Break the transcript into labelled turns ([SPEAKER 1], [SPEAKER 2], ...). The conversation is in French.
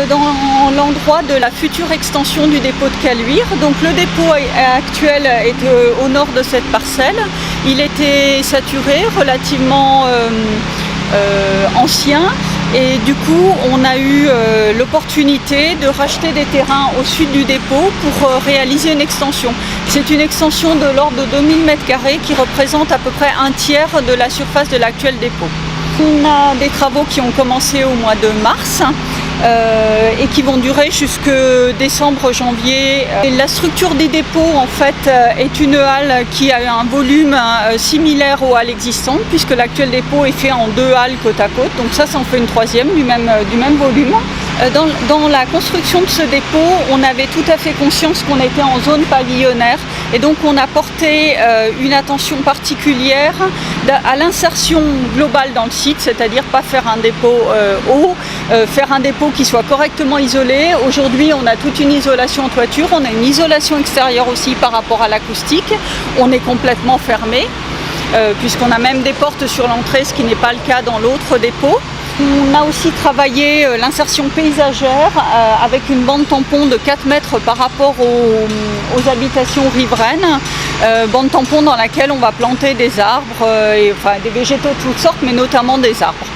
[SPEAKER 1] dans l'endroit de la future extension du dépôt de Caluire. Donc le dépôt actuel est au nord de cette parcelle. Il était saturé, relativement ancien, et du coup on a eu l'opportunité de racheter des terrains au sud du dépôt pour réaliser une extension. C'est une extension de l'ordre de 2000 m² qui représente à peu près un tiers de la surface de l'actuel dépôt. On a des travaux qui ont commencé au mois de mars et qui vont durer jusque décembre-janvier. La structure des dépôts en fait est une halle qui a un volume similaire aux halles existantes, puisque l'actuel dépôt est fait en 2 halles côte à côte, donc ça en fait une troisième du même volume. Dans la construction de ce dépôt, on avait tout à fait conscience qu'on était en zone pavillonnaire, et donc on a porté une attention particulière à l'insertion globale dans le site, c'est-à-dire pas faire un dépôt haut, faire un dépôt qui soit correctement isolé. Aujourd'hui, on a toute une isolation en toiture, on a une isolation extérieure aussi par rapport à l'acoustique, on est complètement fermé, puisqu'on a même des portes sur l'entrée, ce qui n'est pas le cas dans l'autre dépôt. On a aussi travaillé l'insertion paysagère avec une bande tampon de 4 mètres par rapport aux habitations riveraines. Bande tampon dans laquelle on va planter des arbres, des végétaux de toutes sortes, mais notamment des arbres.